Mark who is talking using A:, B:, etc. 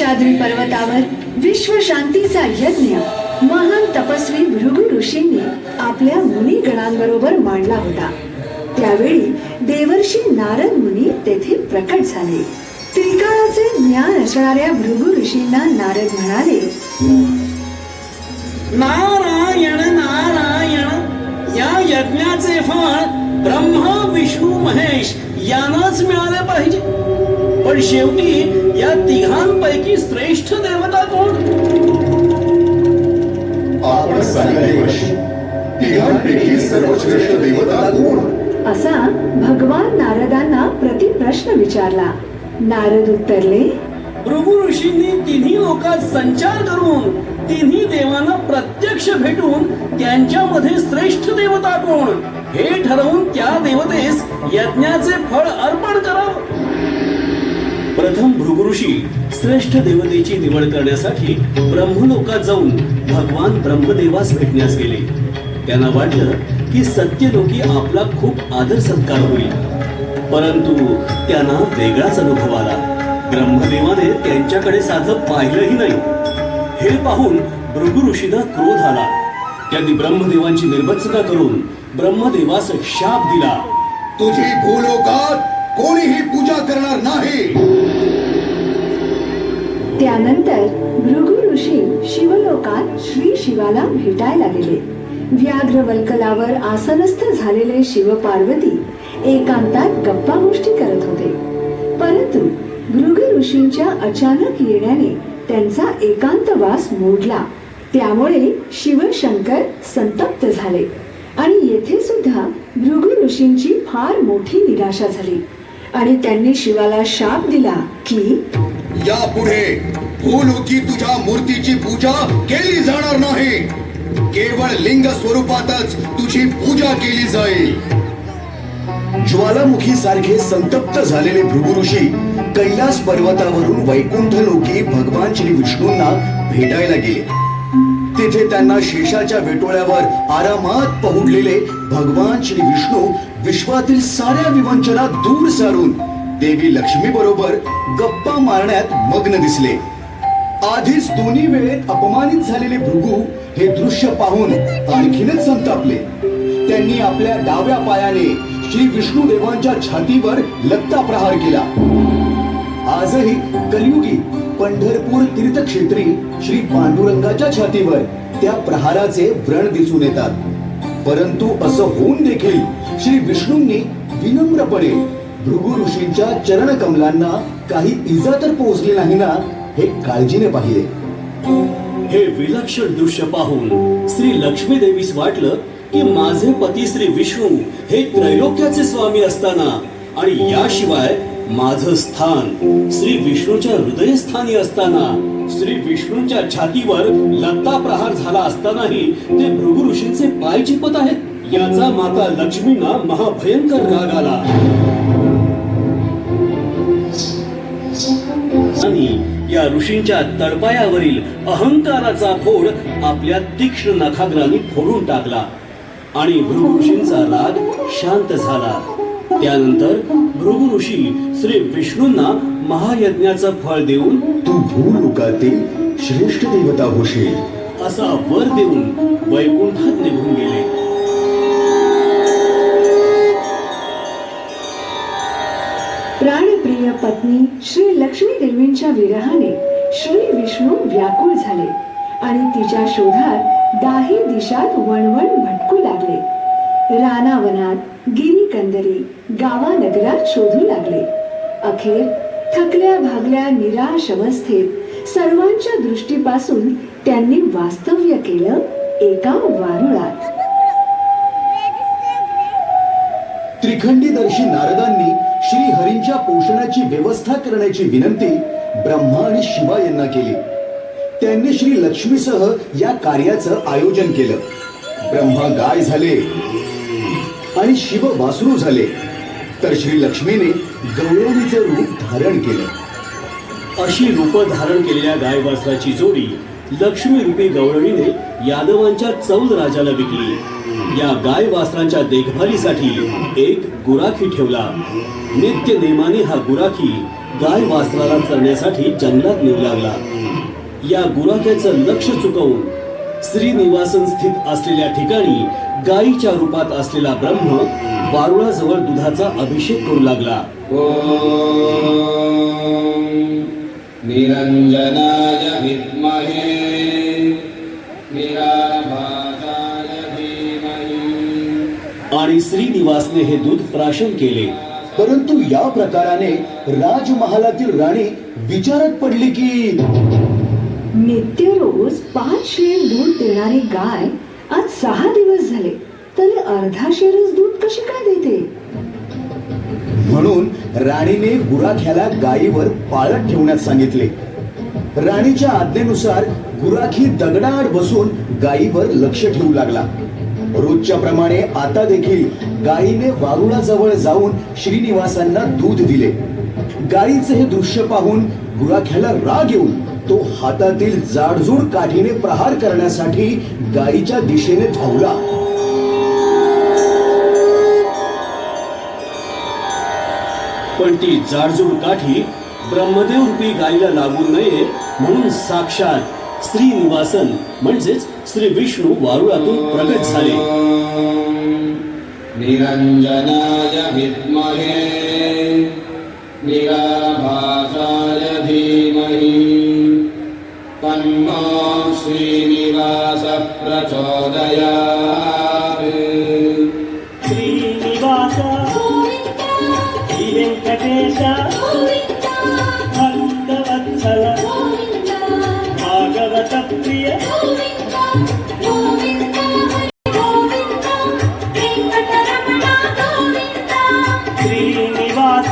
A: शेषाद्री पर्वतावर विश्व शांतीचा यज्ञ महान तपस्वी भृगु ऋषींनी आपल्या मुनी गणांबरोबर मांडला होता। त्यावेळी देवर्षी नारद मुनी तेथे प्रकट झाले। त्रिकाळाचे ज्ञान असणाऱ्या भृगु ऋषींना नारद म्हणाले,
B: नारायण नारायण, या यज्ञाचे फळ ब्रह्मा विष्णू महेश यांनाच मिळाले पाहिजे, पण शेवटी या तिघांपैकी श्रेष्ठ देवता कोण?
C: आपण सांगणे वशी, तिघांपैकी सर्वश्रेष्ठ देवता कोण?
A: असा भगवान नारदांना प्रतिप्रश्न विचारला। नारद उत्तरले,
B: भृगु ऋषींनी तिन्ही लोकात संचार करून तिन्ही देवांना प्रत्यक्ष भेटून त्यांच्यामध्ये श्रेष्ठ देवता कोण हे ठरवून त्या देवतेस यज्ञाचे फळ अर्पण करावं। प्रथम भृगु ऋषी श्रेष्ठ देवतेची निवड करण्यासाठी ब्रह्मलोकात जाऊन भगवान ब्रह्मदेवास भेटण्यास गेले। त्यांना वाटलं की सत्यलोकी आपला खूप आदर सत्कार होईल, परंतु त्यांना वेगळाच अनुभव आला। ब्रह्मदेवाने त्यांच्याकडे साधं पाहिलंही नाही। हे पाहून भृगु ऋषींना क्रोध आला। त्यांनी ब्रह्मदेवांची निर्बत्सता करून ब्रह्मदेवास शाप दिला,
C: तुझी भूलोकात कोणीही पूजा करणार नाही।
A: त्यानंतर भृगु ऋषी शिवलोकात श्री शिवाला भेटायला गेले। व्याघ्र वल्कलावर आसनस्थ झालेले शिव पार्वती एकांतात गप्पा गोष्टी करत होते, परंतु भृगु ऋषींच्या अचानक येण्याने त्यांचा एकांतवास मोडला। त्यामुळे शिवशंकर संतप्त झाले आणि येथे सुद्धा भृगु ऋषींची फार मोठी निराशा झाली आणि त्यांनी शिवाला शाप दिला की
C: यापुढे भूलोकी तुझ्या मूर्तीची पूजा केली जाणार नाही, केवळ लिंग स्वरूपातच तुझी पूजा केली जाईल। ज्वालामुखी सारखे संतप्त झालेले भृगु ऋषी कैलास पर्वतावरून वैकुंठ लोकी भगवान श्री विष्णूंना भेटायला गेले। तिथे त्यांना शेषाच्या वेटोळ्यावर आरामात पहुडलेले भगवान श्री विष्णू विश्वातील साऱ्या विवंचना दूर सारून देवी लक्ष्मी बरोबर गप्पा मारण्यात मग्न दिसले। आधीच दोन्ही वेळेत अपमानित झालेले भृगु हे दृश्य पाहून आणखीनच संतापले। त्यांनी आपल्या डाव्या पायाने श्री विष्णू देवांच्या छातीवर लत्ता प्रहार केला। आजही कलियुगी पंढरपूर तीर्थक्षेत्री श्री पांडुरंगाच्या छातीवर त्या प्रहाराचे व्रण दिसून येतात, परंतु असं होऊन देखील श्री विष्णूंनी विनम्रपणे भृगु ऋषींच्या चरण कमलांना काही इजा तर पोहोचली नाही ना हे काळजीने पाहिले।
B: हे विलक्षण दृश्य पाहून श्री लक्ष्मी देवीस वाटलं की माझे पती श्री विष्णू हे त्रैलोक्याचे स्वामी असताना आणि याशिवाय माझं स्थान श्री विष्णूच्या हृदयस्थानी असताना श्री विष्णूच्या छातीवर लत्ता प्रहार झाला असतानाही ते भृगु ऋषींचे पाय चिपत आहेत। याचा माता लक्ष्मींना महाभयंकर राग आला आणि या ऋषींच्या तळपायावरील अहंकाराचा फोड आपल्या तीक्ष्ण नखाग्रांनी फोडून टाकला आणि भृगु ऋषींचा राग शांत झाला। त्यानंतर भृगु ऋषी श्री विष्णूंना महायज्ञाचं फळ देऊन
C: तू भूलोकातील श्रेष्ठ देवता होशील
B: असा वर देऊन वैकुंठात निघून गेले।
A: प्राणप्रिय पत्नी श्री लक्ष्मी देवींच्या विरहाने श्री विष्णू व्याकुळ झाले आणि तिच्या शोधात दाही दिशात वणवण भटकू लागले। रानावनात गिरीकंदरी गावानगरात शोधू लागले। अखेर थकल्या भागल्या निराश अवस्थेत सर्वांच्या दृष्टीपासून त्यांनी वास्तव्य केलं एका वारुळात।
C: त्रिखंडीदर्शी नारदांनी श्री हरींच्या पोषणाची व्यवस्था करण्याची विनंती ब्रह्मा आणि शिवा यांना केली। त्यांनी श्री लक्ष्मीसह या कार्याचं आयोजन केलं। ब्रह्मा गाय झाले आणि शिव वासरू झाले, तर श्री लक्ष्मीने गौरवणीचे रूप धारण केलं।
B: अशी रूप धारण केलेल्या गाय वासराची जोडी लक्ष्मी रूपी गौरवीने यादवांच्या चौल राजाला विकली या गाय वासरांच्या देखभालीसाठी एक गुराखी ठेवला. नित्य नेमाने हा गुराखी गाय वासराला चरण्यासाठी जंगलात नेऊ लागला. या गुराख्याचं लक्ष चुकवून श्रीनिवासन स्थित असलेल्या ठिकाणी गायीच्या रूपात असलेला ब्रह्म वारुळाजवळ दुधाचा अभिषेक करू लागला.
D: निरंजनाय विद्महे निराभासाय धीमहि.
B: आणि श्रीनिवासने हे दूध प्राशन केले.
C: परंतु या प्रकाराने राजमहालातील राणी विचारात पडली की
A: नित्य रोज 5 शेर दूध देणारी गाय आज 6 दिवस झाले तरी अर्धा शेरच दूध कशी काय देते.
C: म्हणून राणीने गुराख्याला गायीवर पाळत ठेवण्यास सांगितले. राणीच्या आज्ञेनुसार गुराखी दगडाआड बसून गायीवर लक्ष ठेवू लागला. रोजच्या प्रमाणे आता देखील गायीने वारुळाजवळ जाऊन श्रीनिवासांना दूध दिले. गायीचे हे दृश्य पाहून गुराख्याला राग येऊन तो हातातील जाडजूड काठीने प्रहार करण्यासाठी गायीच्या दिशेने धावला.
B: पण ती जाडजूड काठी ब्रह्मदेव रूपी गायीला लागू नये म्हणून साक्षात श्रीनिवासन म्हणजेच श्री विष्णू वारुळातून प्रगट झाले.
D: निरंजनाय विद्महे निराभासाय धीमहि तन्नो श्रीनिवास प्रचोदयात्.
E: श्रीनिवास श्री वेंकटेश भक्तवत्सल भागवत प्रिय श्रीनिवास